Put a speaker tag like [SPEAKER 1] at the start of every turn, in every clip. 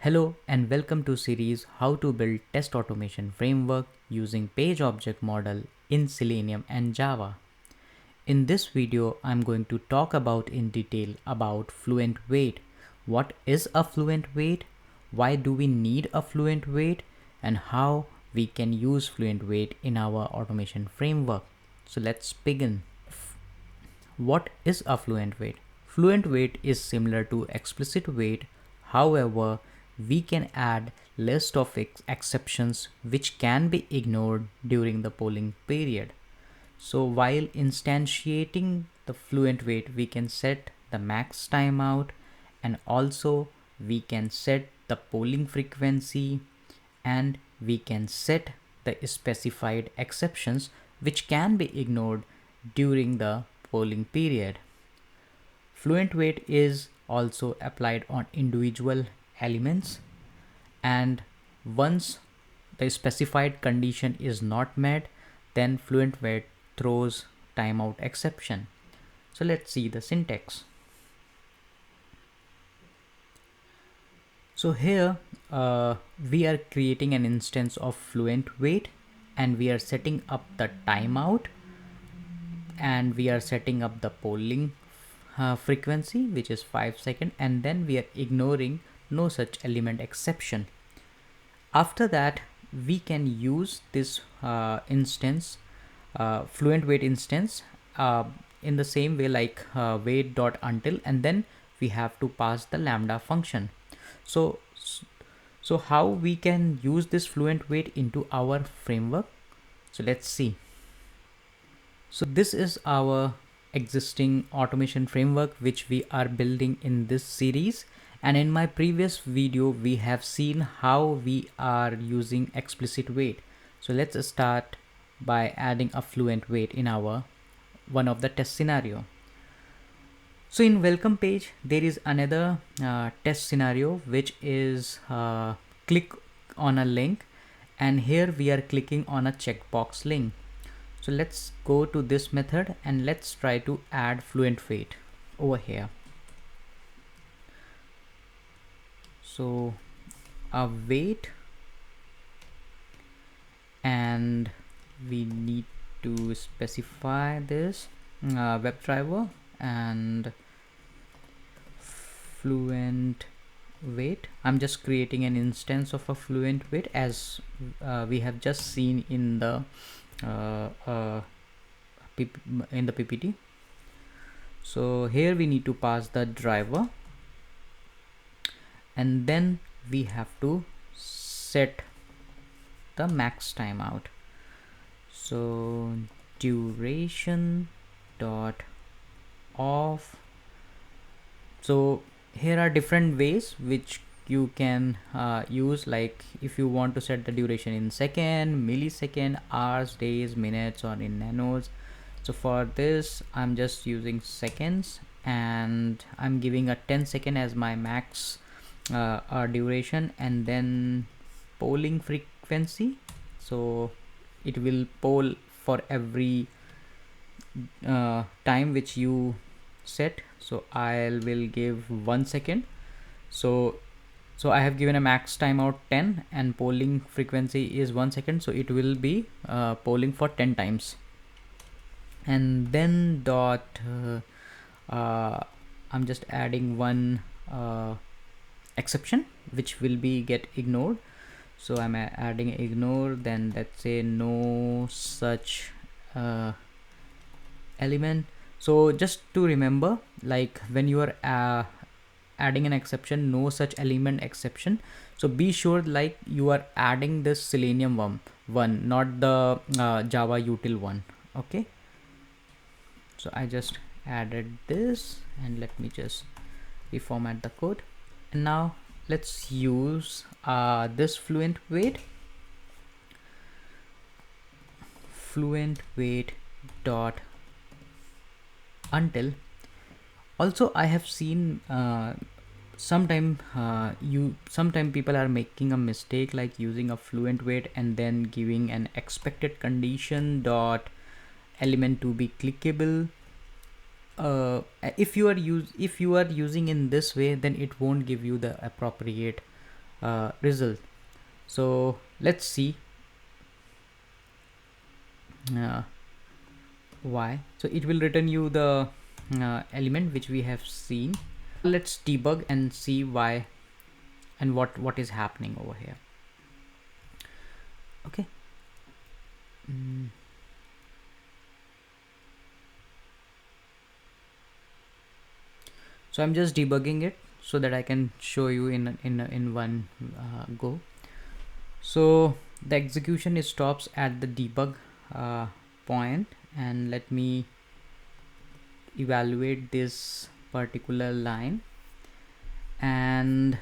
[SPEAKER 1] Hello and welcome to series How to Build Test Automation Framework using Page Object Model in Selenium and Java. In this video, I'm going to talk about in detail about Fluent Wait. What is a Fluent Wait? Why do we need a Fluent Wait? And how we can use Fluent Wait in our automation framework. So let's begin. What is a Fluent Wait? Fluent Wait is similar to Explicit Wait. However, we can add list of exceptions which can be ignored during the polling period. So while instantiating the Fluent Wait, we can set the max timeout, and also we can set the polling frequency, and we can set the specified exceptions which can be ignored during the polling period. Fluent Wait is also applied on individual elements, and once the specified condition is not met, then Fluent Wait throws timeout exception. So let's see the syntax. So here we are creating an instance of Fluent Wait, and we are setting up the timeout, and we are setting up the polling frequency, which is 5 seconds, and then we are ignoring no such element exception. After that, we can use this instance, Fluent Wait instance, in the same way like wait.until, and then we have to pass the lambda function. So how we can use this Fluent Wait into our framework? So let's see. So this is our existing automation framework which we are building in this series, and in my previous video we have seen how we are using Explicit Wait. So let's start by adding a Fluent Wait in our one of the test scenario. So in welcome page there is another test scenario, which is click on a link, and here we are clicking on a checkbox link. So let's go to this method and let's try to add Fluent Wait over here. So a wait, and we need to specify this WebDriver and Fluent Wait. I'm just creating an instance of a Fluent Wait as we have just seen in the PPT. So here we need to pass the driver, and then we have to set the max timeout. So duration dot off. So here are different ways which you can use, like if you want to set the duration in second, millisecond, hours, days, minutes, or in nanos. So for this I'm just using seconds, and I'm giving a 10 second as my max duration, and then polling frequency. So it will poll for every time which you set. So I will give 1 second. So I have given a max timeout 10, and polling frequency is 1 second, so it will be polling for 10 times. And then I'm just adding one exception which will be get ignored. So I'm adding ignore, then let's say no such element. So just to remember, like when you are adding an exception, no such element exception, so be sure like you are adding this Selenium one, not the Java util one. Okay, so I just added this, and let me just reformat the code. And now let's use this Fluent Wait dot until. Also I have seen sometime people are making a mistake, like using a Fluent Wait and then giving an expected condition dot element to be clickable. If you are using in this way, then it won't give you the appropriate result. So let's see why. So it will return you the element which we have seen. Let's debug and see why and what is happening over here. Okay. So I'm just debugging it so that I can show you in one go. So the execution stops at the debug point, and let me evaluate this particular line. And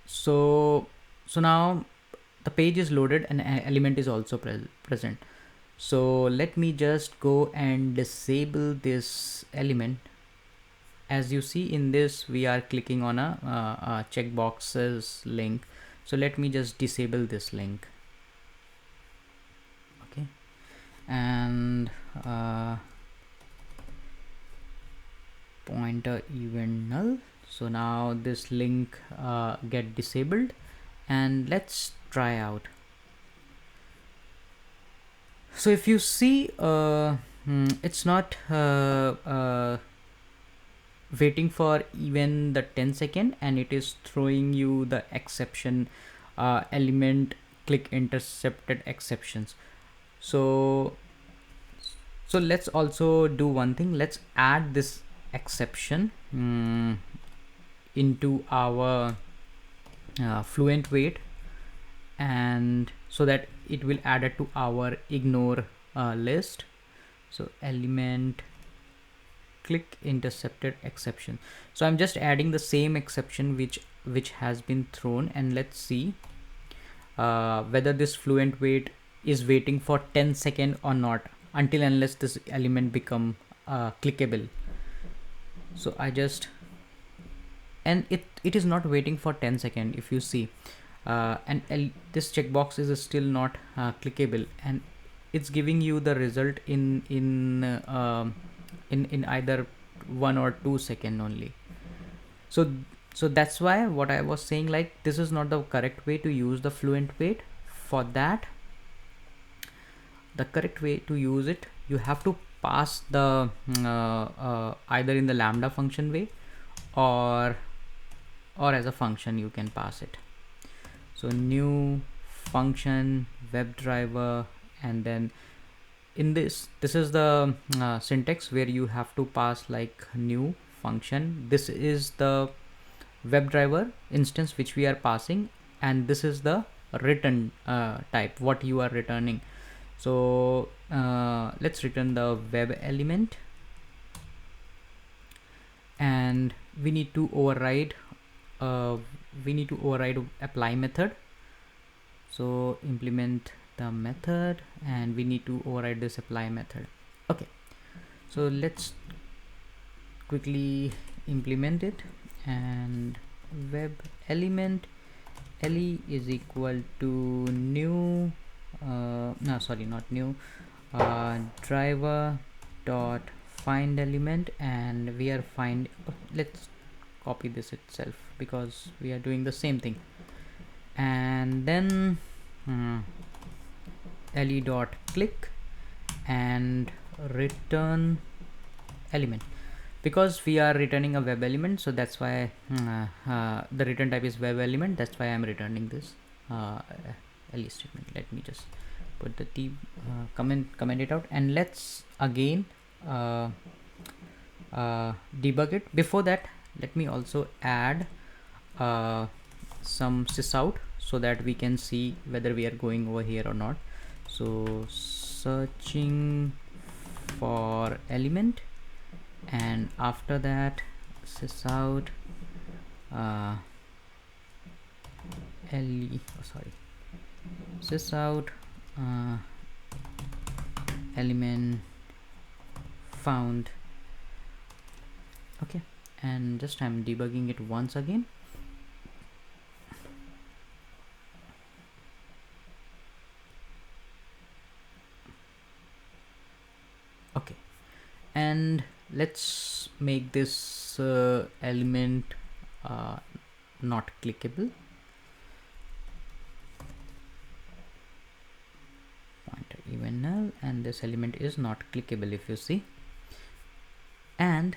[SPEAKER 1] so now the page is loaded and an element is also present. So let me just go and disable this element. As you see in this, we are clicking on a checkboxes link. So let me just disable this link. Okay. And pointer event null. So now this link get disabled, and let's try out. So if you see it's not waiting for even the 10 second, and it is throwing you the exception element click intercepted exceptions. So let's also do one thing. Let's add this exception into our Fluent Wait, and so that it will add it to our ignore list. So element click intercepted exception. So I'm just adding the same exception which has been thrown, and let's see whether this Fluent Wait is waiting for 10 seconds or not, until unless this element become clickable. So I just, and it is not waiting for 10 seconds if you see, and this checkbox is still not clickable, and it's giving you the result in either 1 or 2 seconds only. So that's why what I was saying, like, this is not the correct way to use the Fluent Wait. For that, the correct way to use it, you have to pass the either in the lambda function way, or as a function you can pass it. So new function WebDriver, and then in this is the syntax where you have to pass like new function. This is the WebDriver instance which we are passing, and this is the return type what you are returning. So let's return the web element, and we need to override apply method. So implement the method, and we need to override this apply method. Okay, so let's quickly implement it. And web element le is equal to new no, sorry, not new, driver dot find element, and we are let's copy this itself because we are doing the same thing. And then le dot click and return element, because we are returning a web element. So that's why the return type is web element. That's why I'm returning this le statement. Let me just put the comment it out, and let's again debug it. Before that, let me also add some sysout so that we can see whether we are going over here or not. So searching for element, and after that sysout sysout element found. Okay, and just I'm debugging it once again. Okay, and let's make this element not clickable. and this element is not clickable, if you see. And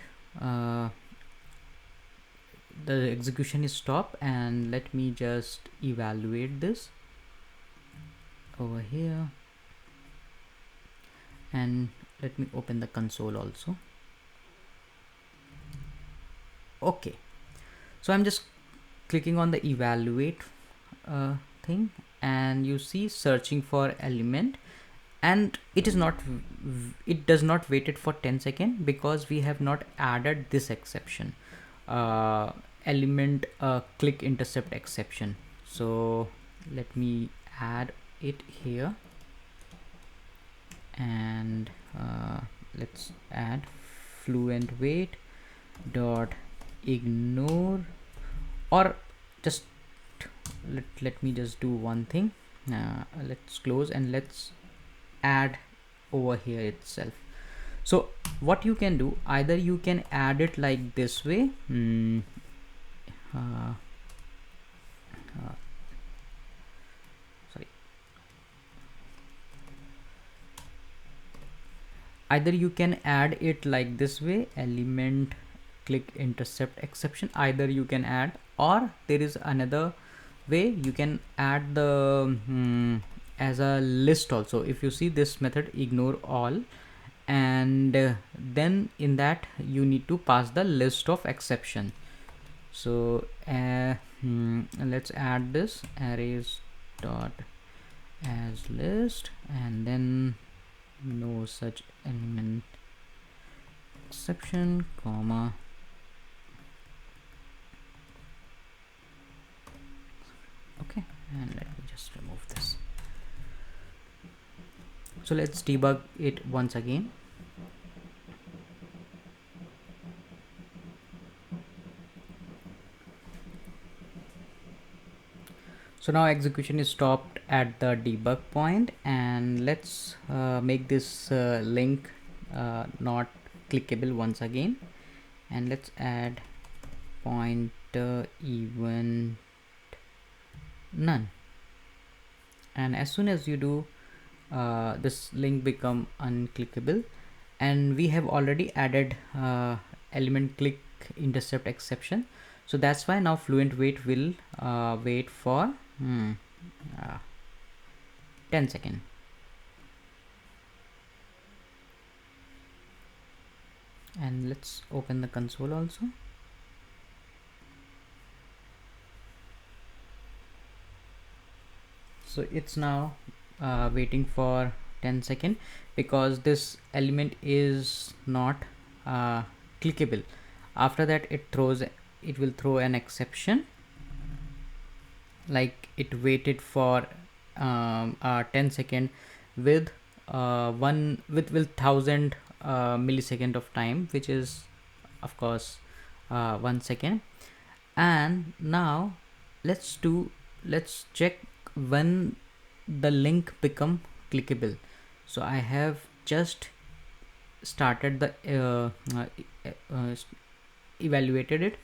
[SPEAKER 1] the execution is stopped, and let me just evaluate this over here, and let me open the console also. Okay, so I'm just clicking on the evaluate thing, and you see searching for element, and it is not, it does not wait it for 10 seconds because we have not added this exception, element click intercept exception. So let me add it here, and let's add fluent wait dot ignore, or just let me just do one thing. Let's close and let's add over here itself. So what you can do, either you can add it like this way, sorry, either you can add it like this way, element click intercept exception, either you can add, or there is another way you can add the as a list also. If you see this method ignore all, and then in that you need to pass the list of exception. So let's add this arrays dot as list, and then no such element exception, comma, okay, and let me just remove this. So let's debug it once again. So now execution is stopped at the debug point, and let's make this link not clickable once again, and let's add pointer event none, and as soon as you do, this link become unclickable, and we have already added element click intercept exception. So that's why now Fluent Wait will wait for 10 seconds. And let's open the console also. So it's now waiting for 10 seconds because this element is not clickable. After that it will throw an exception, like it waited for 10 seconds with 1000 millisecond of time, which is of course 1 second. And now let's check when the link become clickable. So I have just started the evaluated it,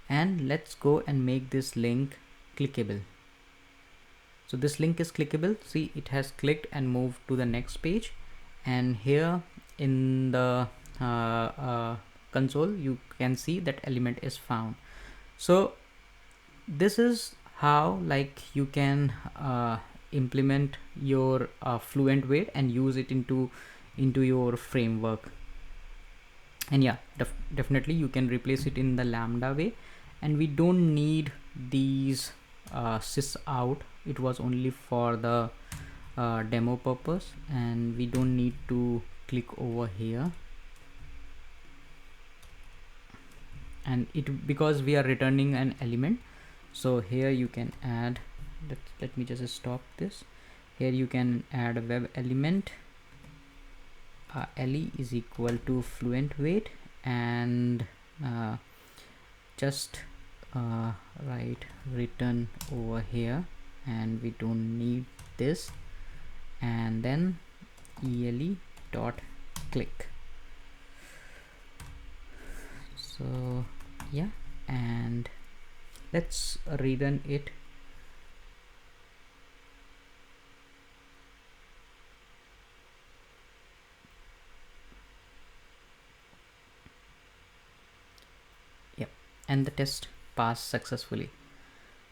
[SPEAKER 1] and let's go and make this link clickable. So this link is clickable. See, it has clicked and moved to the next page, and here in the console you can see that element is found. So this is how like you can implement your Fluent Wait and use it into your framework. And yeah, definitely you can replace it in the Lambda way, and we don't need these sys out. It was only for the demo purpose, and we don't need to click over here, and it because we are returning an element. So here you can add, let me just stop this. Here you can add a web element, le is equal to Fluent Wait, and just write return over here, and we don't need this, and then ele dot click. So yeah, and let's rerun it. and the test passed successfully.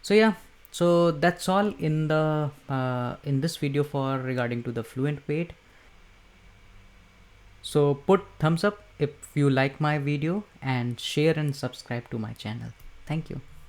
[SPEAKER 1] So yeah, so that's all in the in this video for regarding to the Fluent Wait. So put thumbs up if you like my video and share and subscribe to my channel. Thank you.